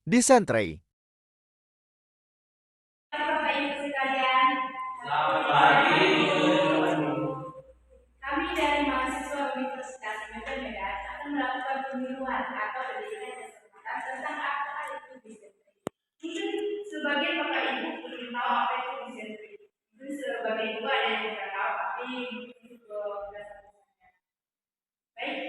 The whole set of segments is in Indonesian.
Disentri. Bapak Ibu sekalian, Selamat pagi. kami dari mahasiswa Universitas Medan akan melakukan penyuluhan atau pendidikan kesempatan tentang apa itu disentri. Mungkin sebagian Bapak Ibu belum tahu apa itu disentri. Mungkin sebagian Ibu ada yang sudah tahu, tapi mungkin berdasarkan. Baik,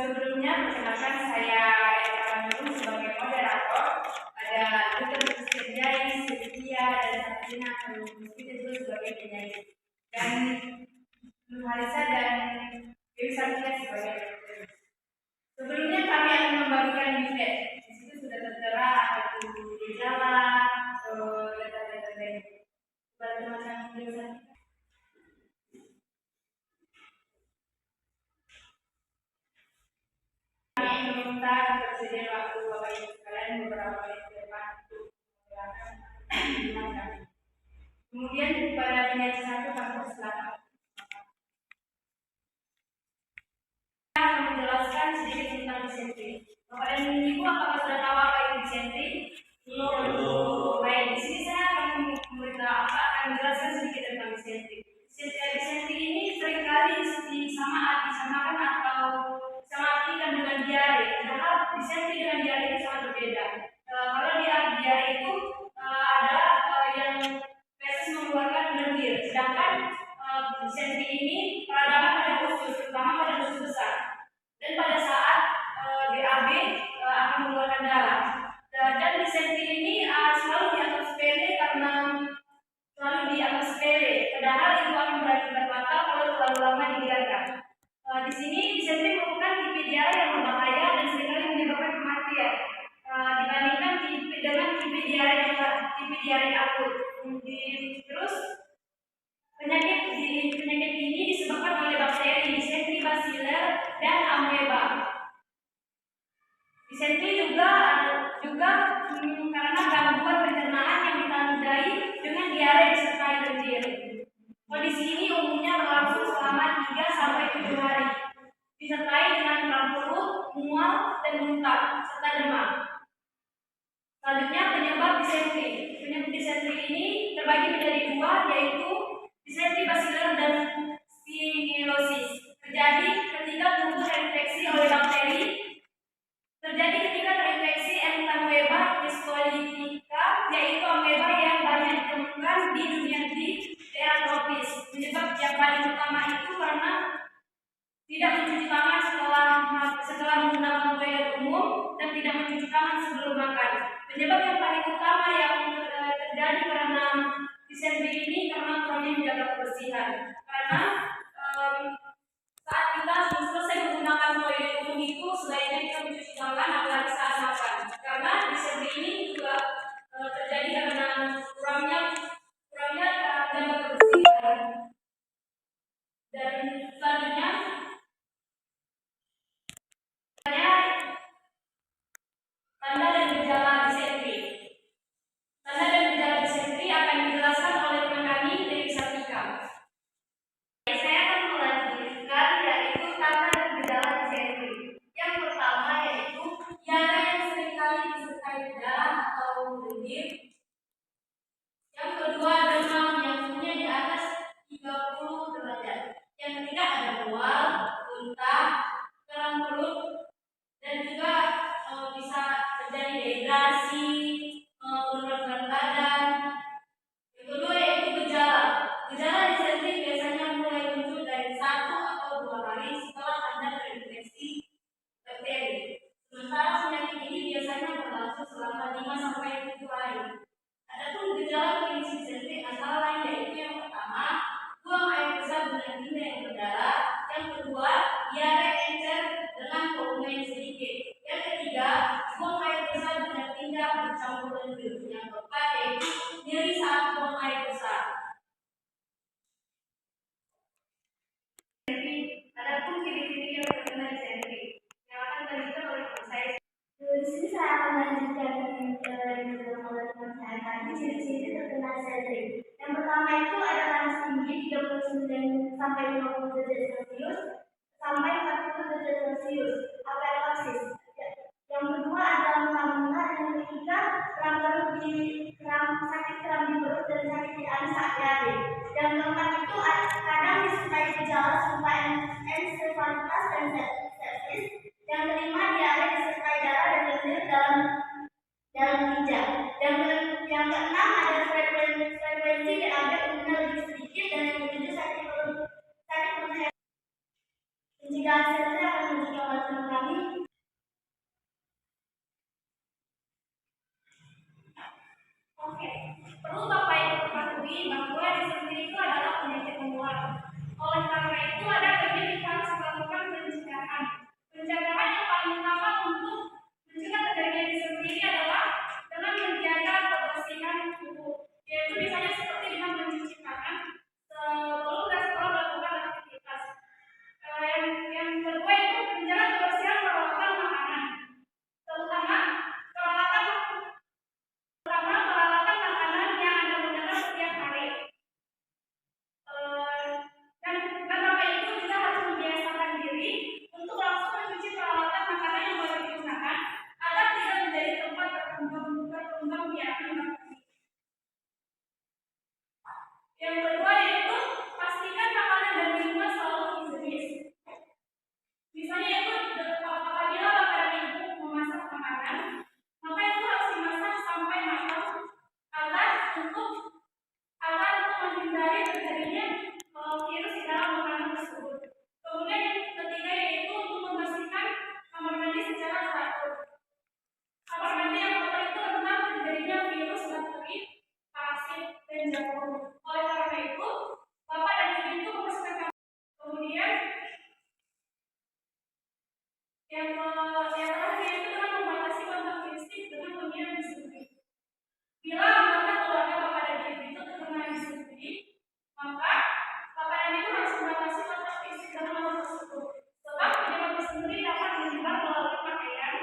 sebelumnya perkenalkan saya Eka Nurul sebagai moderator. Ada Dr. Setiai, Sylvia, dan Sabrina Mungkin itu sebagai penyanyi. Dan Nurhalisa dan Dewi Satria sebagai dokter. Sebelumnya kami akan membagikan leaflet. Di situ sudah tertera apa itu gejala, data-data lain. Coba teman-teman Dewi Satria. Kami meminta ketersediaan waktu Bapak Ibu sekalian beberapa menit ke depan untuk menjelaskan penggunaan kami. Kemudian pada penyaji satu kami persilakan akan menjelaskan sedikit tentang disentri. Bapak dan Ibu apakah sudah tahu apa itu disentri? Belum. Baik, di sini saya akan akan menjelaskan sedikit tentang disentri. Disentri ini seringkali disamakan atau disamakan dengan diare. Padahal disentri dengan diare itu sangat berbeda. Kalau diare itu adalah yang feses mengeluarkan lendir, sedangkan disentri ini peradangan pada usus, terutama pada usus besar. Dan pada saat BAB akan mengeluarkan darah. Dan disentri ini selalu dianggap sepele karena selalu dianggap sepele. Padahal itu akan berakibat fatal kalau terlalu lama dibiarkan. Di sini disentri merupakan tipe diare yang berbahaya dan seringkali menyebabkan kematian. Dibandingkan dengan tipe diare akut. Terus penyakit ini disebabkan oleh bakteri disentri baciller dan amoeba. Disentri juga karena gangguan pencernaan yang ditandai dengan diare disertai lendir. Kondisi ini umumnya berlangsung selama 3 sampai 7 hari, disertai dengan kram perut, mual, dan muntah serta demam. Selanjutnya penyebab disentri. Penyebab disentri ini terbagi menjadi dua, yaitu disentri baciller dan stilosis. Terjadi ketika tubuh terinfeksi oleh bakteri. Terjadi ketika terinfeksi Entamoeba histolytica, yaitu ameba yang banyak ditemukan di daerah tropis. Penyebab yang paling utama itu karena tidak mencuci tangan setelah menggunakan toilet umum dan tidak mencuci tangan sebelum makan. Penyebab yang paling utama yang terjadi karena disentri ini karena kurangnya menjaga kebersihan. Karena saat kita selesai menggunakan toilet umum itu sebaiknya kita mencuci tangan apalagi saat makan. Karena disentri ini juga terjadi karena kurangnya menjaga kebersihan. Dan selanjutnya tanda dan gejala disentri. Tanda dan gejala disentri akan dijelaskan oleh teman kami Dewi Satika. Saya akan melanjutkan yaitu tanda dan gejala disentri. Yang pertama yaitu diare yang seringkali disertai darah atau lendir. Yang kedua demam yang suhunya di atas 30 derajat. Yang ketiga ada mual, muntah, kram perut, dan juga bisa terjadi dehidrasi, penurunan berat badan. Yang kedua yaitu gejala. Gejala disentri biasanya mulai muncul dari 1 atau 2 hari setelah Anda terinfeksi bakteri. Sementara penyakit ini biasanya berlangsung selama 5 sampai 7 hari. Adapun gejala klinis disentri antara lain yaitu yang pertama, buang air besar dengan tinta yang berdarah. Yang kedua, diare encer dengan volume yang sedikit. Yang ketiga, buang air besar dengan tinta bercampur lendir. Yang keempat yaitu nyeri saat buang air besar. Adapun ciri-ciri yang terkena disentri yang akan dilanjutkan oleh teman saya. Di sini saya akan melanjutkan oleh teman saya tadi ciri-ciri terkena disentri. Yang pertama itu ada panas tinggi 39 sampai 50 derajat Celcius sampai 40 derajat Celcius, apelaksis. Yang kedua adalah muntah-muntah yang sakit kram di perut dan sakit di alis saat diare. Yang keempat itu kadang disertai gejala serupa ensefalitas dan sepsis. Yang kelima, diare disertai darah dan lendir dalam ginjal. Yang keenam, ada frekuensi BAB umumnya lebih sedikit, dan yang ketujuh, sakit perut pencegahan selanjutnya akan menunjukkan wacana kami. Oke, perlu Bapak Ibu ketahui bahwa disentri itu adalah penyakit menular. Oleh karena itu ada bagian kita harus melakukan pencegahan. Pencegahan yang paling utama untuk mencegah terjadinya disentri ini adalah dengan menjaga kebersihan tubuh. Yaitu misalnya seperti dengan mencuci tangan sebelum dan setelah melakukan aktivitas. Yang kedua itu menjaga kebersihan peralatan makanan, terutama peralatan makanan yang Anda gunakan setiap hari. Dan Bapak Ibu juga harus membiasakan diri untuk langsung mencuci peralatan makanan yang baru digunakan agar tidak menjadi tempat berkembang biakan bakteri. Yang kedua yaitu pastikan makanan dan minuman selalu higienis. Misalnya itu apabila Bapak dan Ibu memasak makanan, maka itu harus dimasak sampai matang agar untuk menghindari terjadinya virus di dalam makanan tersebut. Kemudian yang ketiga yaitu untuk memastikan kamar mandi secara teratur. Kamar mandi yang kotor itu rentan terjadinya virus, bakteri, parasit, dan jamur. Oleh karena itu, Bapak dan Ibu itu membersihkan kamar. Kemudian yang terakhir itu dengan membatasi kontak fisik dengan pemilihan disentri. Bila anggota keluarga Bapak dan Ibu itu terkena disentri, maka Bapak dan Ibu harus membatasi kontak fisik dengan orang tersebut. Sebab penyebab disentri dapat menyebar melalui pakaian,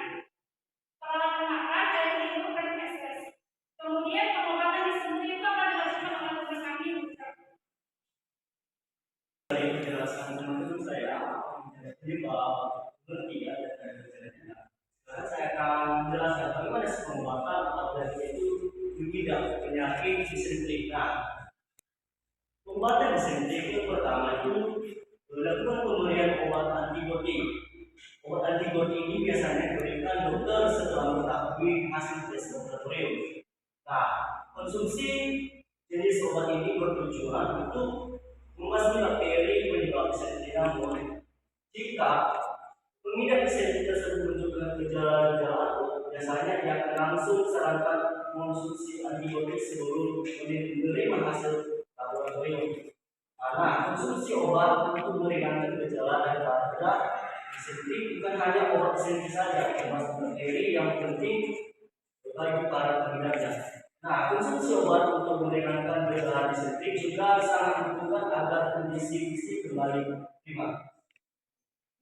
peralatan makan, air minum, dan feses. Kemudian pengobatan disentri itu akan dilakukan oleh dokter kami. Dari penjelasan teman-teman saya menjadi bahwa mengerti ya dari penjelasannya. Sekarang saya akan menjelaskan bagaimana pengobatan atau dari itu mengidap penyakit disentri. Nah, pengobatan disentri itu pertama itu dilakukan pemberian obat antibiotik. Obat antibiotik ini biasanya diberikan dokter setelah mengetahui hasil tes laboratorium. Nah, konsumsi jenis obat ini bertujuan untuk membasmi bakteri penyebab disentri. Namun, jika pengidap disentri tersebut menunjukkan gejala-gejala, biasanya dia akan langsung disarankan mengonsumsi antibiotik sebelum menerima hasil laboratorium. Karena konsumsi obat untuk meringankan gejala daripada disentri bukan hanya obat disentri saja, termasuk bakteri yang penting bagi para pengidapnya. Nah, konsumsi obat untuk meringankan gejala disentri juga sangat dibutuhkan agar kondisi fisik kembali prima.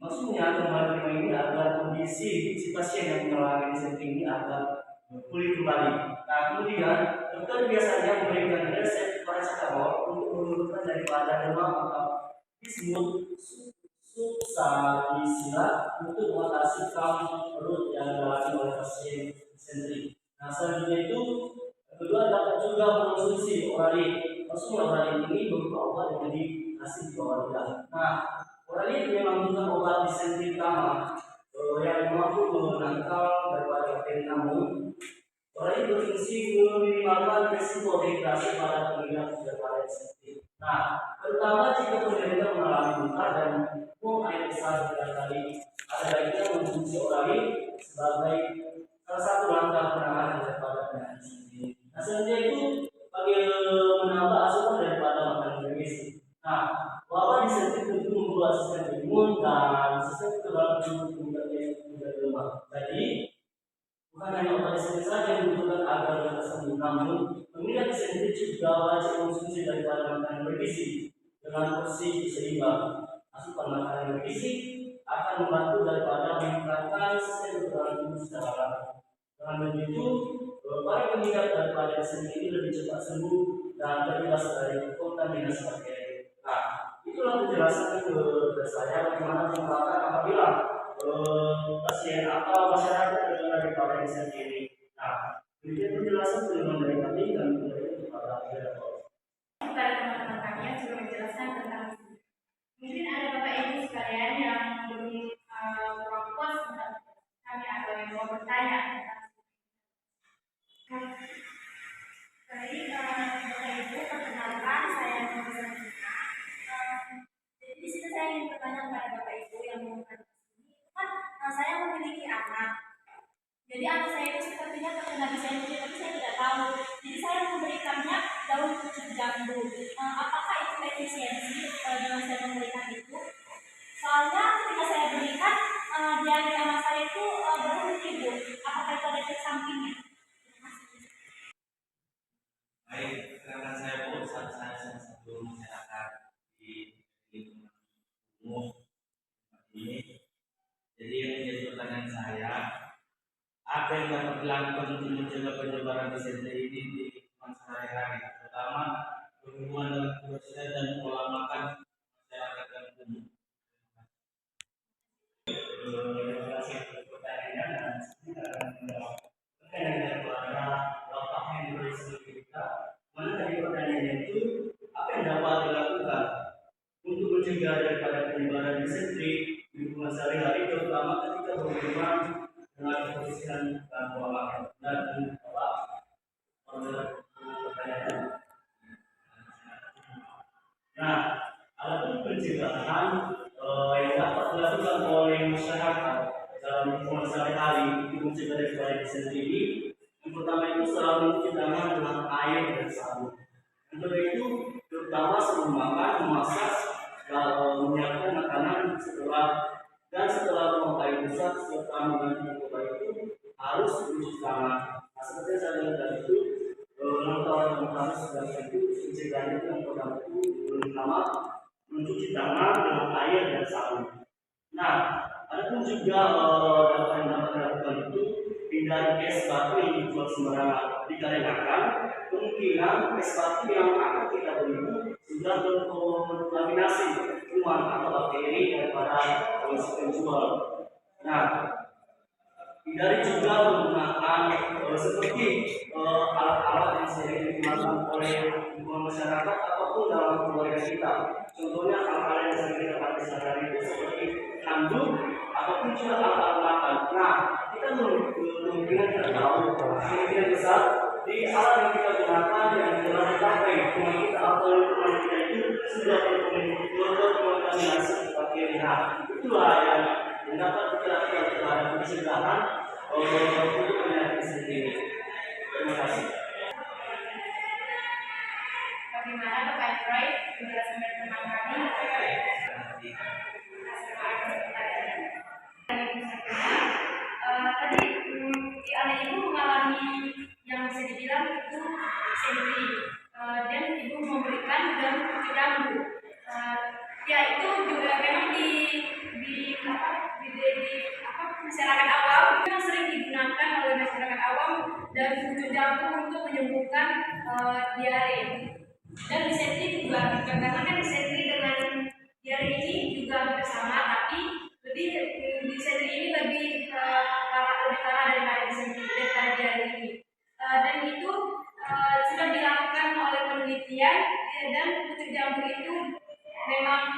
Maksudnya kembali prima ini agar kondisi si pasien yang mengalami disentri ini agar pulih kembali. Nah, kemudian dokter biasanya memberikan resep paracetamol untuk menurunkan daripada demam atau bismut subsalisilat untuk mengatasi kram perut yang dialami oleh pasien disentri. Nah, selanjutnya itu kedua dapat juga mengonsumsi oralit. Maksudnya oralit ini berupa obat yang dikasih di bawah lidah. Nah, oralit memang bukan obat disentri utama yang mampu menangkal daripada bakteri, namun oralit berfungsi meminimalkan risiko dehidrasi pada pengidap daripada disentri. Nah, terutama jika penderita mengalami muntah dan buang air besar berkali-kali, ada baiknya mengonsumsi oralit sebagai salah satu langkah penanganan daripada penyakit disentri. Nah, selanjutnya itu bagi menambah asupan daripada makanan bergizi. Nah, wabah disentri tentu membuat sistem imun dan sistem kekebalan tubuh menjadi lemah. Jadi, bukan hanya obat disentri saja yang dibutuhkan agar kita sembuh, namun pengidap disentri juga wajib mengonsumsi daripada makanan bergizi dengan porsi seimbang. Asupan makanan bergizi akan membantu daripada meningkatkan sistem kekebalan tubuh secara alami. Dengan begitu, para pengidap daripada disentri ini lebih cepat sembuh dan terbebas dari kontaminasi bakteri. Nah, itulah penjelasan ke saya bagaimana pengobatan apabila pasien atau masyarakat terkena daripada disentri ini. Nah, sebelum dari kami kembali kepada moderator. Kepada teman-teman kami yang sudah menjelaskan tentang ini. Mungkin ada Bapak Ibu sekalian yang belum kurang puas tentang kami atau yang mau bertanya tentang baik, Bapak Ibu, perkenalkan saya Nurul Sanjina. Jadi di sini saya ingin bertanya kepada Bapak Ibu yang menonton ini, kan saya memiliki anak. Jadi anak saya itu sepertinya terkena disentri, tapi saya tidak tahu. Jadi saya memberikannya daun pucuk jambu. Apakah itu efisiensi dengan saya memberikan itu? Soalnya ketika saya berikan, diare anak saya itu berhenti, Bu. Apakah itu ada efek sampingnya? Baik, karena saya Bu, saat saya salah satu masyarakat di lingkungan umum ini. Jadi yang menjadi pertanyaan saya, apa yang dapat dilakukan untuk mencegah penyebaran disentri ini di lingkungan sehari-hari, terutama berhubungan dengan kebersihan dan pola makan masyarakat yang umum? Terima kasih untuk pertanyaannya dan kita akan menjawab. Pertanyaan daripada Bapak Henry kita, mana tadi pertanyaannya itu apa yang dapat dilakukan untuk mencegah daripada penyebaran disentri di lingkungan sehari-hari, terutama ketika berhubungan dengan kebersihan dan pola makan. Dan Bapak pertanyaan. Nah, adapun pencegahan yang dapat dilakukan oleh masyarakat dalam lingkungan sehari-hari untuk mencegah daripada disentri ini, yang pertama itu selalu mencuci tangan dengan air dan sabun. Yang kedua itu terutama sebelum makan, memasak, menyiapkan makanan setelah buang air besar serta mengganti narkoba itu harus mencuci tangan. Nah, seperti yang saya bilang tadi itu, langkah yang harus dilakukan itu pencegahan itu yang pertama itu pertama mencuci tangan dengan air dan sabun. Nah, ada pun juga dapat dilakukan itu hindari es batu yang dijual sembarangan, dikarenakan kemungkinan es batu yang akan kita beli itu sudah terkontaminasi kuman atau bakteri daripada si penjual. Nah, hindari juga menggunakan seperti alat-alat yang sering digunakan oleh masyarakat ataupun dalam keluarga kita. Contohnya hal-hal yang sering kita pakai sehari-hari itu seperti handuk ataupun juga alat-alat makan. Nah, kita kemungkinan tidak tahu kemungkinan besar di alat yang kita gunakan yang telah dipakai rumah kita atau lingkungan kita itu sudah terkontaminasi bakteri. Nah, itulah yang dapat kita lakukan terhadap pencegahan untuk penyakit sendiri. Terima kasih. Bagaimana Bapak Troy penjelasan dari teman kami? Tadi di anak ibu mengalami yang bisa dibilang itu sentri, dan ibu memberikan daun pucuk jambu. Ya itu juga memang di masyarakat awam memang sering digunakan oleh masyarakat awam dan pucuk jambu untuk menyembuhkan diare dan disentri juga, karena kan disentri dengan diare ini juga bersama, tapi lebih disentri ini lebih parah daripada disentri daripada diare ini. Dan itu sudah dilakukan oleh penelitian, dan pucuk jambu itu memang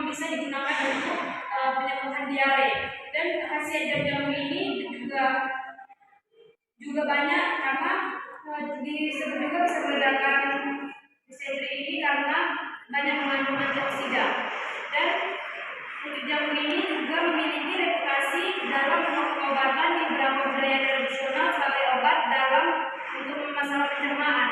bisa digunakan untuk penyembuhan diare, dan khasiat dari jambu ini juga banyak karena disebut juga bisa meredakan disentri ini karena banyak mengandung antioksidan, dan pucuk jambu ini juga memiliki reputasi dalam pengobatan di beberapa budaya tradisional sebagai obat dalam untuk masalah pencernaan,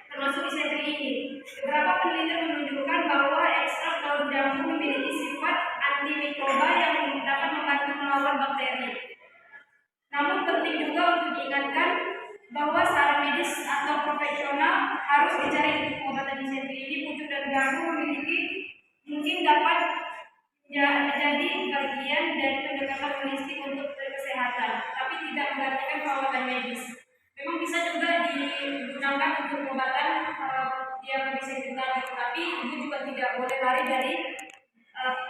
termasuk disentri ini. Beberapa penelitian menunjukkan bahwa ekstrak daun jambu memiliki sifat antimikroba yang dapat membantu melawan bakteri. Namun penting juga untuk diingatkan bahwa secara medis atau profesional harus dicari untuk pengobatan disentri ini. Pucuk dan jambu mungkin dapat menjadi bagian dari pendekatan holistik untuk kesehatan, tapi tidak menggantikan perawatan medis. Memang bisa juga digunakan untuk pengobatan yang disentri tadi, tapi ibu juga tidak boleh lari dari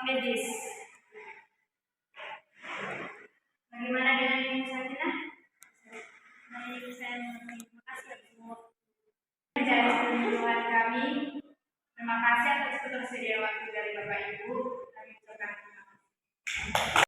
medis. Bagaimana dengan Ibu Sakina? Baik. saya terima kasih untuk menjadi kunjungan kami. Terima kasih atas ketersediaan waktu dari Bapak Ibu. Kami ucapkan terima kasih.